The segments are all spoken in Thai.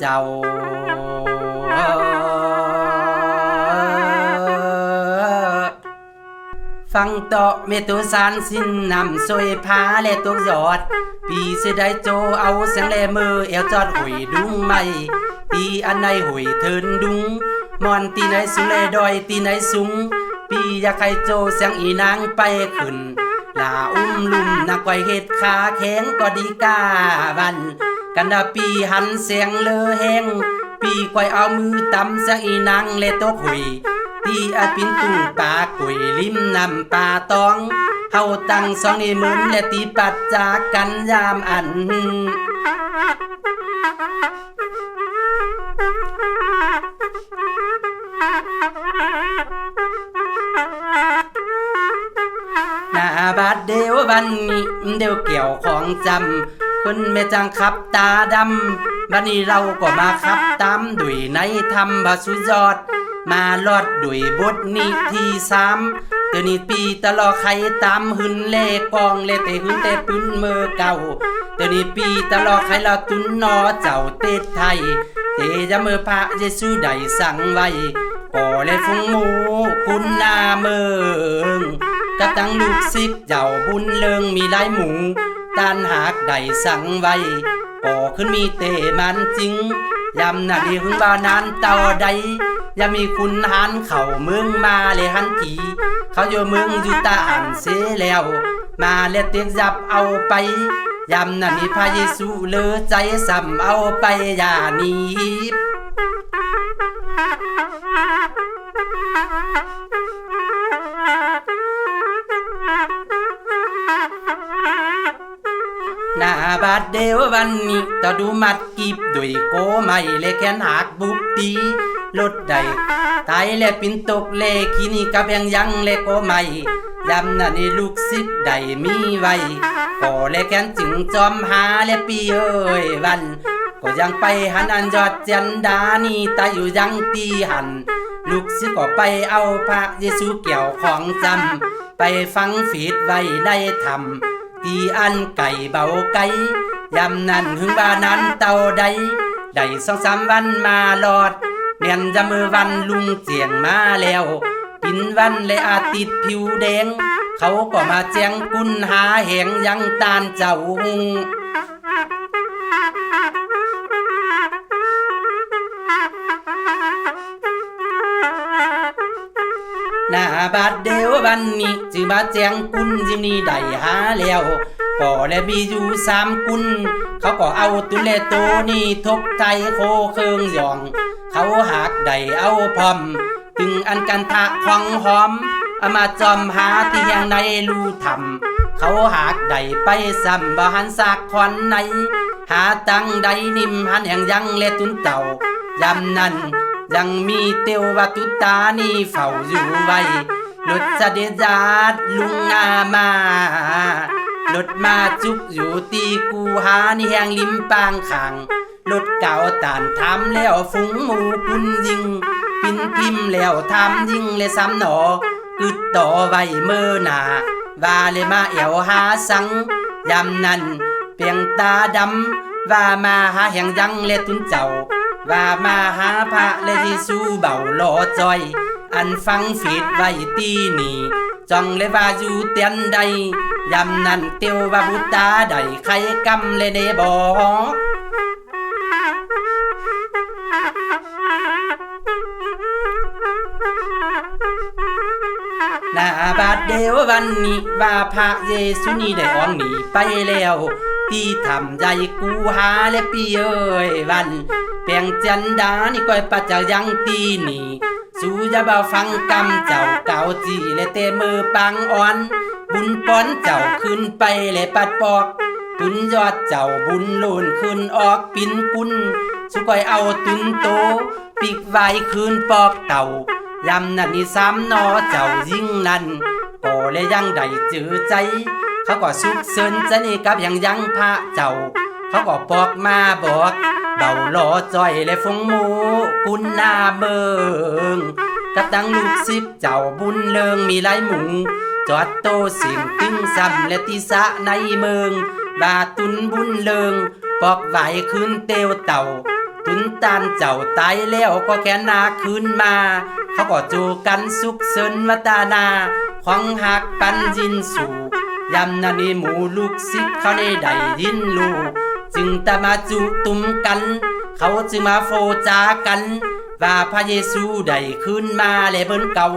เจ้าฟังต่อเมตุสารสิ้นนำสวยพาและตกยอดปีเสได้โจเอาเสียงแลมือเอวจอดหุยดุ้งไม่ตีอันในหุยเทินดุ้งมอนตีไหนสุเลดอยตีไหนสูงปีอยากให้โจเสียงอีนางไปขึ้นลาลุ่มนักไว้เฮ็ดขาแข็งก็ดีกาวันกันดาปีหันเสียงเลอแหงปีคอยเอามือตำเสียงอีนางเลตกหุยตีอาปินตุ้งปากุยลิมนำปาตองเฮาตั้งสองนิ้วมือและตีปัดจากกันยามอันนาบาดเดียววันนี้เดียวเกี่ยวของจำคนแม่จังขับตาดำบัดนี้เราก็มาขับตามดุยในธรรมบาสุยอดมาลอดด้วยบทนิที3เตนี้ปีตลอดใครตามหึนเล่กองเล่แต่หึนแต่ปืนมือเก่าเตนี้ปีตลอดใครเราตุนนอเจ้าเตศไทยเตจะมือพระเยซูได้สั่งไว้ก่อเลยฟงหมูคุณนาเมืองกระตังลูกศิษย์เจ้าบุญเลิงมีหลายหมูตานหากได้สั่งไว้ก่อขึ้นมีเตมันจริงยำนาดีหึงบานานเต่าใดอย่ามีคุณหันเข้าเมืองมาเลยหันทีเขาอยู่เมืองอยู่ตาหันเสียแล้วมาเล็ดเตียกจับเอาไปยำนามีพระเยซูเลอใจสัมเอาไปอย่านีหน้าบาดเดียววันนี้ต่อดูมัดกีบด้วยโกไม่เลยแขนหักบุบตีรถใดตายและปินตกเลขีนี่กับยังเลโกไม่ยำนั่นนี่ลูกศิษย์ใดมีไว้ก็เลยแขนจึงจอมหาและปีเอ้ยวันก็ยังไปหันอันยอดจันดานี่ตาอยู่ยังตีหันลูกศิษย์ก็ไปเอาพระเยซูเกี่ยวของจำไปฟังฟีดไว้ได้ทำตีอันไก่เบาไก่ยำนั่นหึงบานั้นเต่าใดได้2-3วันมาลอดเมียนจะมือวันลุงเจียงมาแล้วปินวันเลยอาทิตย์ผิวแดงเขาก็มาแจ้งกุนหาแหงยังตานเจ้าหุงหน้าบาดเดียววันนี้จึงมาแจ้งกุนจึงนี่ได้หาแล้วก็และมีอยู่3กุนเขาก็เอาตุเลโตนี่ทบไทยโคเคืองหย่องเขาหากได้เอาพร้อมถึงอันกันทะของหอมเอามาจอมหาที่ยังในรูทำเขาหากได้ไปซ้ำบ่หันสักควันในหาตังใดนิ่มหันแห่งยังเลตุนเต่ายำนั้นยังมีเตียววัตุตานี่เฝ้าอยู่ไว้รถเสด็จญาติลุงนามารถมาจุกอยู่ตีกูหานี่แหงลิมปางขังรถเก่าตานทำแล้วฟุ้งหมูคุณยิงปินพิมพ์แล้วทำยิงเลยซ้ำหนอกึดต่อไว้เมื่อหนาว่าเลยมาเอวหาสังยำนั้นเปียงตาดำว่ามาหาแห่งยังเลตุนเจ้าว่ามาหาพระเลที่สู้เบาหล่อจอยอันฟังฟีดไว้ตีนี่จ้องเลยว่าอยู่เตียนใดยำนั้นเตียวว่าบุตาใดใครกำเลยเดบอกหน้าบาดเดียววันนี้ว่าพระเยซูนี่ได้ออกหนีไปแล้วที่ทำใจกูหาและปีเอ้ยวันเปียงจันดานี่ก้อยปัจจยังตีนี่สู้อย่าบ่ฟังกำเจ้าเก่าจีและเตมือปังอ่อนบุญป้อนเจ้าขึ้นไปและปัดปอกตุนยอดเจ้าบุญโลนขึ้นออกปินกุนสุก้อยเอาตุนโตปิกไว้คืนปอกเต่ายำนั่นนี่3นอเจ้ายิ่งนั่นก็เลยยังได้จือใจเขาก็สุกเซินจะนี่กับยังพระเจ้าเขาก็ปอกมาบอกเบาหล่อจ้อยและฟงหมูคุณนาเบิงกระตังลูกศิษย์เจ้าบุญเลิงมีหลายหมูจอดโตสิ่งตึงซ้ำและติสะในเมืองบาตุนบุญเลิงปอกไหวคืนเตียวเต่า ตุนตานเจ้าตายแล้วก็แค่นาคืนมาเขาก็จูกันสุขเสินวัตนาของหักปันยินสู่ยำนันนี่หมู่ลูกศิษย์เขาได้ยินลูกจึงตะมาจุตุมกันเขาจึงมาโฟจากันว่าพระเยซูได้ขึ้นมาและเบิ่นเก่า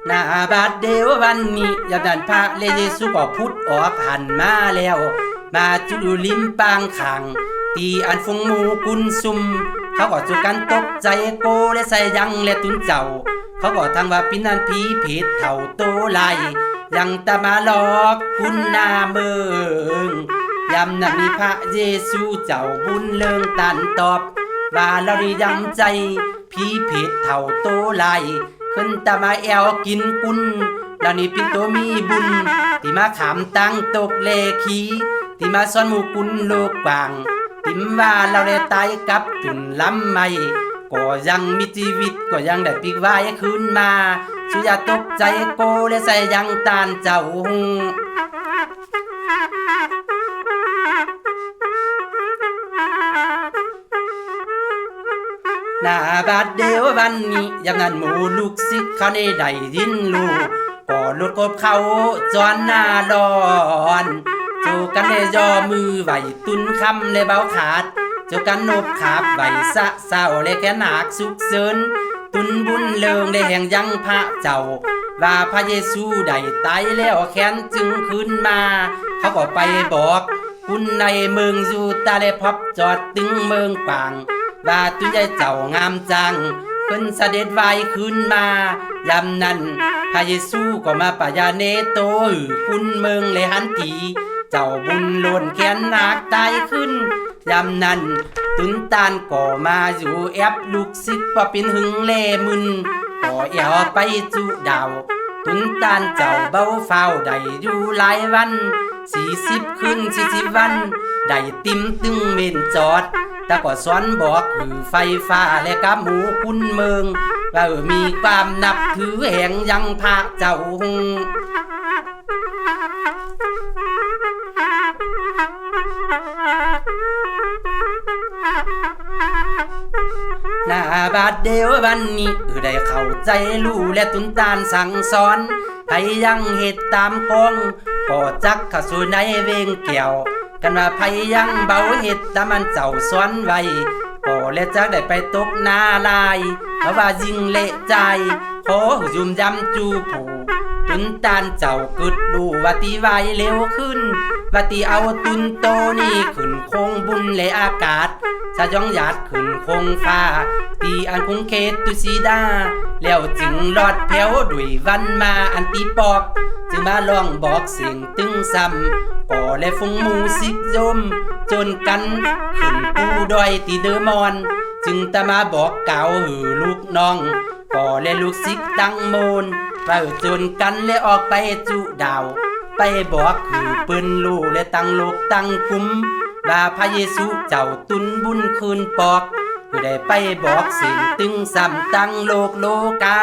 หน้าบาดเดียววันนี้ยามนั้นพระเยซูก็พุทธออกหันมาแล้วมาจุดลิมปางขังตีอันฟงหมูกุนซุมเขาก็จุกันตกใจโกและใส่ยังและตุนเจ้าเขาก็ทางว่าปินันผีเพชรเท่าโตลายยังตะมาหลอกคุณนาเมืองยำนั้นมีพระเยซูเจ้าบุญเลิงตันตอบว่าเราได้ยำใจผีเพชรเท่าโตลายขึ้นตะมาแอวกินกุนเรานี่เป็นตัวมีบุญที่มาขามตั้งตกเลขีที่มาซ่อนหมู่กุนโลกกว้างติมว่าเราได้ตายกับตุนล้ำไม่ก็ยังมีชีวิตก็ยังได้ปีกไว้คืนมาสุอย่าตกใจโกและใส่ยังตานเจ้าหน้าบาดเดียววันนี้ยามนั้นหมู่ลูกศิษย์เขาได้ยินลูกก็ลดกบเขาจอนหน้าร้อนจูกันเลยย่อมือไหวตุนคำเลยเบาขาดจูกันนบขาบไหวสะเศร้าเลยแค่หนักสุกเสินตุนบุญเลิงได้แห่งยังพระเจ้าว่าพระเยซูได้ตายแล้วแค้นจึงขึ้นมาเขาก็ไปบอกคุณในเมืองยูตาเลยพบจอดตึงเมืองกวางว่าตุนใจเจ้างามจังเพิ่นเสด็จไว้ขึ้นมายามนั้นพระเยซูก็มาปะยาเนโตคุณเมืองเลยหันทีเจ้าบุญล้นแขนหนักตายขึ้นยามนั้นตุนตานก็มาอยู่แอบลูกศิษย์ว่าเป็นหึงเล่มึนก็แอวไปจุดาวตุนตานเจ้าเบาเฝ้าได้อยู่หลายวัน40 คืน40 วันได้ติมตึงเมนจอดแต่ก็สอนบอกไฟฟ้าและกับหมู่คุณเมืองว่ามีความนับถือแห่งยังพระเจ้าหน้าบาดเดียววันนี้ได้เข้าใจรู้และตุนตานสั่งสอนให้ยังเหตุตามกองก็จักเข้าสู่ในเวงเกี่ยวกันว่าไผยังเบาเหตุตามันเจ้าสอนไว้ก็และจักได้ไปตกนาลายเพราะว่ายิงเละใจขอยุ่มยำจูผู้ตุนตานเจ้ากึดดูว่าตีไวเร็วขึ้นว่าตีเอาตุนโตนี่ขึ้นคงบุญและอากาศสะย่องหยาดขึ้นคงฟ้าตีอันคงเขตตุสีดาแล้วจึงรอดแผ่วด้วยวันมาอันตีปอกจึงมาลองบอกเสียงตึงซ้ำก็และฟงหมูสิกยมจนกันขึ้นปูดอยตีเดอมอนจึงตะมาบอกเก่าลูกน้องก็และลูกศิษย์ตั้งโมนเปิดจนกันและออกไปจุดาวไปบอกปืนลูและตั้งโลกตั้งกุมว่าพระเยซูเจ้าตุนบุญคืนปอกคือได้ไปบอกสิ่งตึงซ้ำตั้งโลกโลกา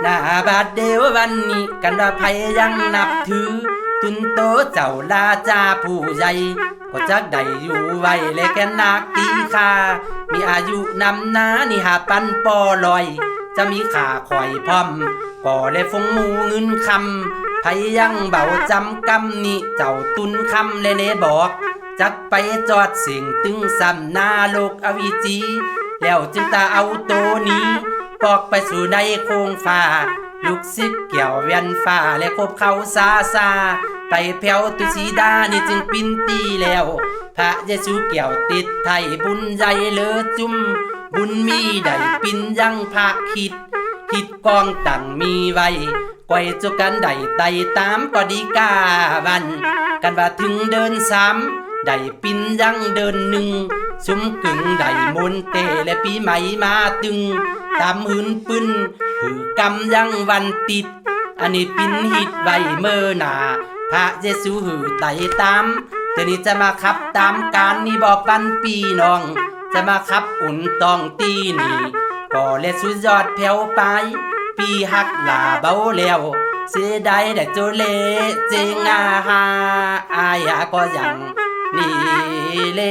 หน้าบาดเดียววันนี้กันว่าไผยังนับถือตุนโตเจ้าลาจาผู้ใหญ่ก็จักได้อยู่ไว้และแกนักตีคามีอายุนำนานี่5,000 ปอลอยจะมีขาคอยพร้อมก็และฟงหมูเงินคำไผยังเบาจำกำนี่เจ้าตุนคำและเนบอกจักไปจอดเสียงตึงซ้ำหน้าโลกอวิจีแล้วจึงตาเอาโตนี้ปอกไปสู่ในโคงฟ้าลูกศิษย์เกี่ยวเวียนฟ้าและคบเขาซาไปแผ่วตุสีดานี่จึงปินตีแล้วพระเยซูเกี่ยวติดไทยบุญใหญ่เลอจุ่มบุญมีได้ปินยังพระคิดกองตั้งมีไว้ก่อยจุกันได้ไต่ตามปดีกาวันกันว่าถึงเดิน3ได้ปินยังเดิน1สุมกึ่งได้มนเตและปีใหม่มาตึงตามหืนปืนคือกำยังวันติด อันนี้ปินฮิตไว้เมื่อหนาพระเยซูหือไต่ตามเดี๋ยวนี้จะมาขับตามการนี่บอกปันปีน้องจะมาขับอุ่นตองตีนี่ก็เลสุดยอดแผ่วไปปีหักลาเบาแล้วเสียดายแต่โจเลเจงอาหาอายาก็ยังนี่เล